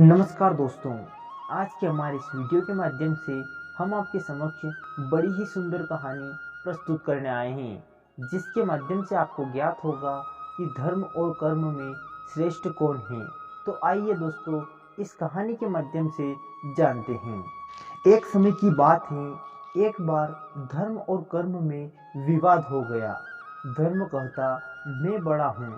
नमस्कार दोस्तों, आज के हमारे इस वीडियो के माध्यम से हम आपके समक्ष बड़ी ही सुंदर कहानी प्रस्तुत करने आए हैं, जिसके माध्यम से आपको ज्ञात होगा कि धर्म और कर्म में श्रेष्ठ कौन है। तो आइए दोस्तों, इस कहानी के माध्यम से जानते हैं। एक समय की बात है, एक बार धर्म और कर्म में विवाद हो गया। धर्म कहता मैं बड़ा हूँ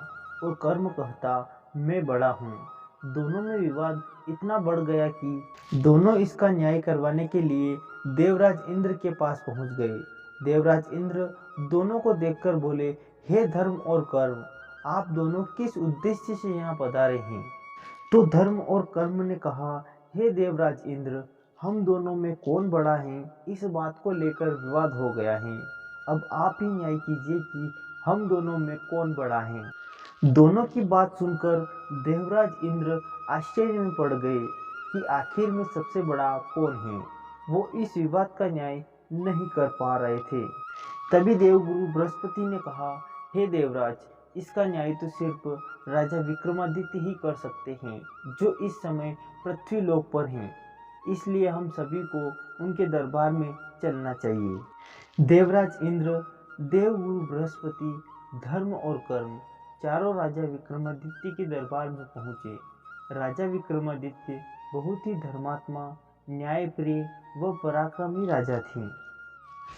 और कर्म कहता मैं बड़ा हूँ। दोनों में विवाद इतना बढ़ गया कि दोनों इसका न्याय करवाने के लिए देवराज इंद्र के पास पहुंच गए। देवराज इंद्र दोनों को देखकर बोले, हे धर्म और कर्म, आप दोनों किस उद्देश्य से यहाँ पधारे हैं? तो धर्म और कर्म ने कहा, हे देवराज इंद्र, हम दोनों में कौन बड़ा है, इस बात को लेकर विवाद हो गया है। अब आप ही न्याय कीजिए कि हम दोनों में कौन बड़ा है। दोनों की बात सुनकर देवराज इंद्र आश्चर्य में पड़ गए कि आखिर में सबसे बड़ा कौन है। वो इस विवाद का न्याय नहीं कर पा रहे थे। तभी देवगुरु बृहस्पति ने कहा, हे देवराज, इसका न्याय तो सिर्फ राजा विक्रमादित्य ही कर सकते हैं, जो इस समय पृथ्वी लोक पर हैं। इसलिए हम सभी को उनके दरबार में चलना चाहिए। देवराज इंद्र, देवगुरु बृहस्पति, धर्म और कर्म चारों राजा विक्रमादित्य के दरबार में पहुंचे। राजा विक्रमादित्य बहुत ही धर्मात्मा, न्यायप्रिय व पराक्रमी राजा थे।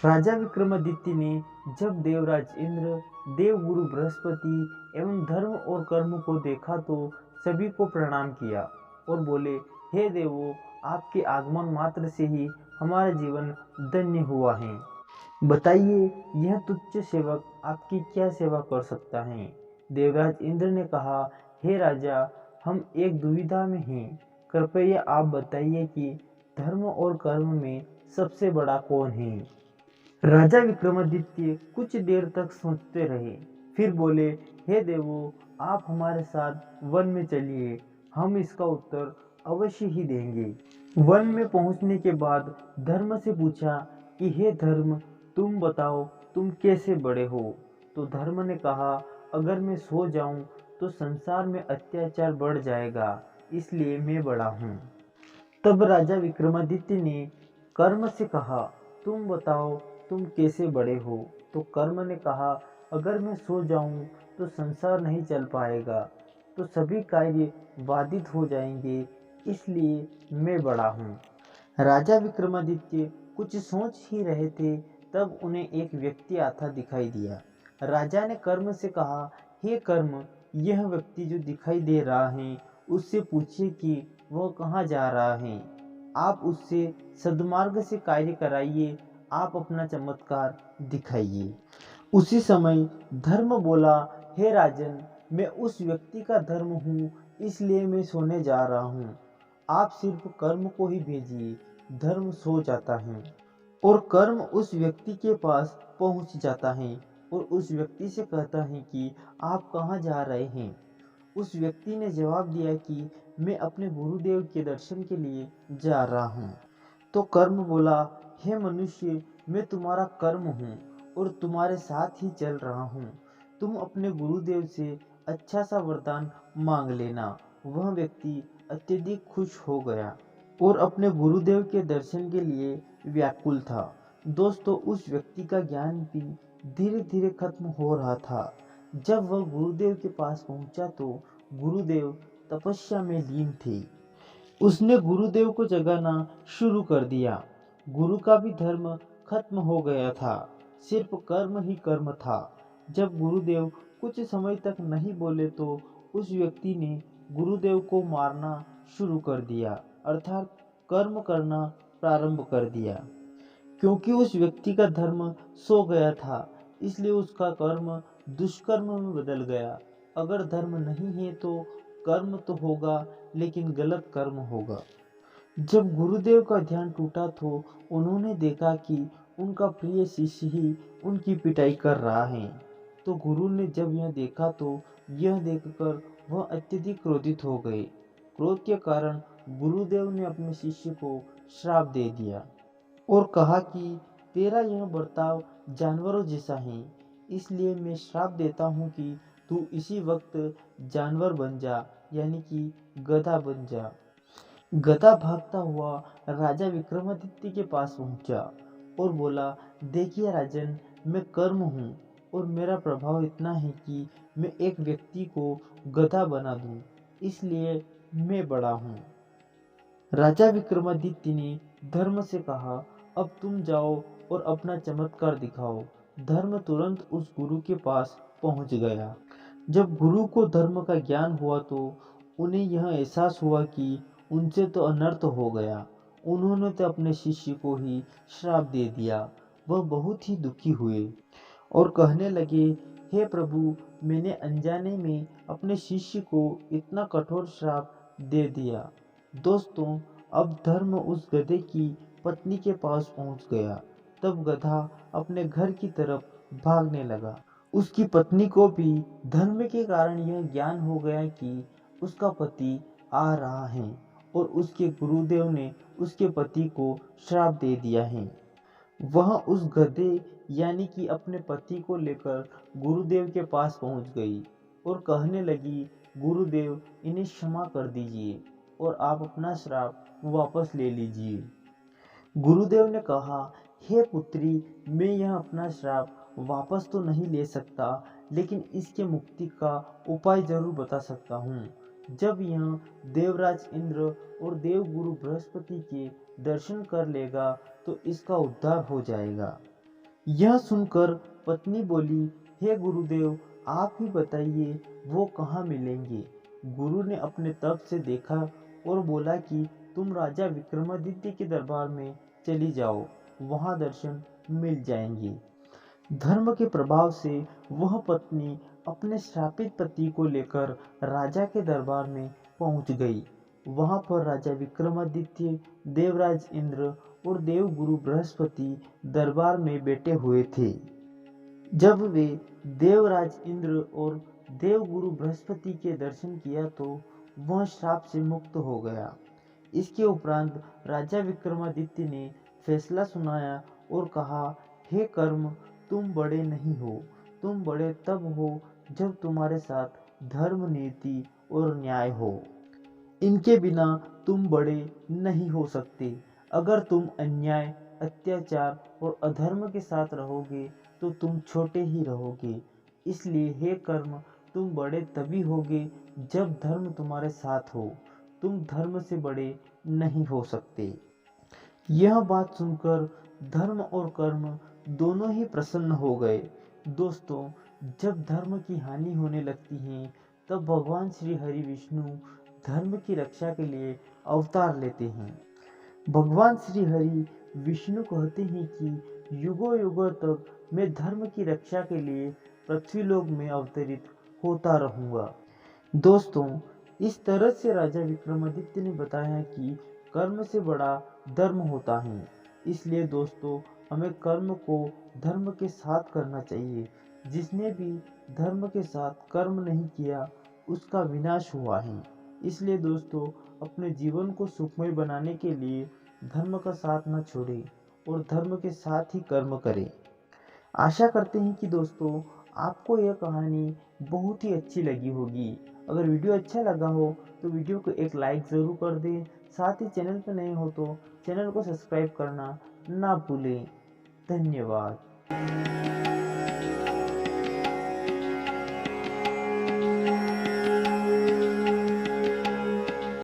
राजा विक्रमादित्य ने जब देवराज इंद्र, देवगुरु बृहस्पति एवं धर्म और कर्म को देखा तो सभी को प्रणाम किया और बोले, हे देवों, आपके आगमन मात्र से ही हमारा जीवन धन्य हुआ है। बताइए, यह तुच्छ सेवक आपकी क्या सेवा कर सकता है? देवराज इंद्र ने कहा, हे राजा, हम एक दुविधा में हैं। कृपया आप बताइए कि धर्म और कर्म में सबसे बड़ा कौन है? राजा विक्रमादित्य कुछ देर तक सोचते रहे, फिर बोले, हे देवों, आप हमारे साथ वन में चलिए, हम इसका उत्तर अवश्य ही देंगे। वन में पहुंचने के बाद धर्म से पूछा कि हे धर्म, तुम बताओ, तुम कैसे बड़े हो? तो धर्म ने कहा, अगर मैं सो जाऊं तो संसार में अत्याचार बढ़ जाएगा, इसलिए मैं बड़ा हूँ। तब राजा विक्रमादित्य ने कर्म से कहा, तुम बताओ, तुम कैसे बड़े हो? तो कर्म ने कहा, अगर मैं सो जाऊं तो संसार नहीं चल पाएगा, तो सभी कार्य बाधित हो जाएंगे, इसलिए मैं बड़ा हूँ। राजा विक्रमादित्य कुछ सोच ही रहे थे, तब उन्हें एक व्यक्ति आता दिखाई दिया। राजा ने कर्म से कहा, हे कर्म, यह व्यक्ति जो दिखाई दे रहा है, उससे पूछिए कि वह कहाँ जा रहा है। आप उससे सद्मार्ग से कार्य कराइए, आप अपना चमत्कार दिखाइए। उसी समय धर्म बोला, हे राजन, मैं उस व्यक्ति का धर्म हूँ, इसलिए मैं सोने जा रहा हूँ। आप सिर्फ कर्म को ही भेजिए। धर्म सो जाता है और कर्म उस व्यक्ति के पास पहुँच जाता है और उस व्यक्ति से कहता है कि आप कहाँ जा रहे हैं। उस व्यक्ति ने जवाब दिया कि मैं अपने गुरुदेव के दर्शन के लिए जा रहा हूँ। तो कर्म बोला, हे मनुष्य, मैं तुम्हारा कर्म हूँ और तुम्हारे साथ ही चल रहा हूँ। तुम अपने गुरुदेव से अच्छा सा वरदान मांग लेना। वह व्यक्ति अत्यधिक खुश हो गया और अपने गुरुदेव के दर्शन के लिए व्याकुल था। दोस्तों, उस व्यक्ति का ज्ञान भी धीरे धीरे खत्म हो रहा था। जब वह गुरुदेव के पास पहुंचा तो गुरुदेव तपस्या में लीन थे। उसने गुरुदेव को जगाना शुरू कर दिया। गुरु का भी धर्म खत्म हो गया था, सिर्फ कर्म ही कर्म था। जब गुरुदेव कुछ समय तक नहीं बोले तो उस व्यक्ति ने गुरुदेव को मारना शुरू कर दिया, अर्थात कर्म करना प्रारंभ कर दिया। क्योंकि उस व्यक्ति का धर्म सो गया था, इसलिए उसका कर्म दुष्कर्म में बदल गया। अगर धर्म नहीं है तो कर्म तो होगा, लेकिन गलत कर्म होगा। जब गुरुदेव का ध्यान टूटा तो उन्होंने देखा कि उनका प्रिय शिष्य ही उनकी पिटाई कर रहा है। तो गुरु ने जब यह देखा तो यह देखकर वह अत्यधिक क्रोधित हो गए। क्रोध के कारण गुरुदेव ने अपने शिष्य को श्राप दे दिया और कहा कि तेरा यह बर्ताव जानवरों जैसा है, इसलिए मैं श्राप देता हूँ कि तू इसी वक्त जानवर बन जा, यानी कि गधा बन जा। गधा भागता हुआ राजा विक्रमादित्य के पास पहुंचा और बोला, देखिए राजन, मैं कर्म हूँ और मेरा प्रभाव इतना है कि मैं एक व्यक्ति को गधा बना दूं, इसलिए मैं बड़ा हूँ। राजा विक्रमादित्य ने धर्म से कहा, अब तुम जाओ और अपना चमत्कार दिखाओ। धर्म तुरंत उस गुरु के पास पहुंच गया। जब गुरु को धर्म का ज्ञान हुआ तो उन्हें यह एहसास हुआ कि उनसे तो अनर्थ हो गया। उन्होंने तो अपने शिष्य को ही श्राप दे दिया। वह बहुत ही दुखी हुए और कहने लगे, हे प्रभु, मैंने अनजाने में अपने शिष्य को इतना कठोर श्राप दे दिया। दोस्तों, अब धर्म उस गधे की पत्नी के पास पहुंच गया। तब गधा अपने घर की तरफ भागने लगा। उसकी पत्नी को भी धर्म के कारण यह ज्ञान हो गया कि उसका पति आ रहा है और उसके गुरुदेव ने उसके पति को श्राप दे दिया है। वह उस गधे यानी कि अपने पति को लेकर गुरुदेव के पास पहुंच गई और कहने लगी, गुरुदेव, इन्हें क्षमा कर दीजिए और आप अपना श्राप वापस ले लीजिए। गुरुदेव ने कहा, हे पुत्री, मैं यह अपना श्राप वापस तो नहीं ले सकता, लेकिन इसके मुक्ति का उपाय जरूर बता सकता हूँ। जब यह देवराज इंद्र और देवगुरु बृहस्पति के दर्शन कर लेगा तो इसका उद्धार हो जाएगा। यह सुनकर पत्नी बोली, हे गुरुदेव, आप ही बताइए वो कहाँ मिलेंगे। गुरु ने अपने तप से देखा और बोला कि तुम राजा विक्रमादित्य के दरबार में चली जाओ, वहाँ दर्शन मिल जाएंगे। धर्म के प्रभाव से वह पत्नी अपने श्रापित पति को लेकर राजा के दरबार में पहुंच गई। वहां पर राजा विक्रमादित्य, देवराज इंद्र और देवगुरु बृहस्पति दरबार में बैठे हुए थे। जब वे देवराज इंद्र और देवगुरु बृहस्पति के दर्शन किया तो वह श्राप से मुक्त हो गया। इसके उपरांत राजा विक्रमादित्य ने फैसला सुनाया और कहा, हे कर्म, तुम बड़े नहीं हो, तुम बड़े तब हो जब तुम्हारे साथ धर्म, नीति और न्याय हो। इनके बिना तुम बड़े नहीं हो सकते। अगर तुम अन्याय, अत्याचार और अधर्म के साथ रहोगे तो तुम छोटे ही रहोगे। इसलिए हे कर्म, तुम बड़े तभी होगे जब धर्म तुम्हारे साथ हो। तुम धर्म से बड़े नहीं हो सकते। यह बात सुनकर धर्म और कर्म दोनों ही प्रसन्न हो गए। दोस्तों, जब धर्म की हानि होने लगती है तब भगवान श्री हरि विष्णु धर्म की रक्षा के लिए अवतार लेते हैं। भगवान श्री हरि विष्णु कहते हैं कि युगों युगों तक मैं धर्म की रक्षा के लिए पृथ्वीलोक में अवतरित होता रहूंगा। दोस्तों, इस तरह से राजा विक्रमादित्य ने बताया कि कर्म से बड़ा धर्म होता है। इसलिए दोस्तों, हमें कर्म को धर्म के साथ करना चाहिए। जिसने भी धर्म के साथ कर्म नहीं किया उसका विनाश हुआ है। इसलिए दोस्तों, अपने जीवन को सुखमय बनाने के लिए धर्म का साथ न छोड़ें और धर्म के साथ ही कर्म करें। आशा करते हैं कि दोस्तों, आपको यह कहानी बहुत ही अच्छी लगी होगी। अगर वीडियो अच्छा लगा हो तो वीडियो को एक लाइक ज़रूर कर दें। साथ ही चैनल पर नए हो तो चैनल को सब्सक्राइब करना ना भूलें। धन्यवाद।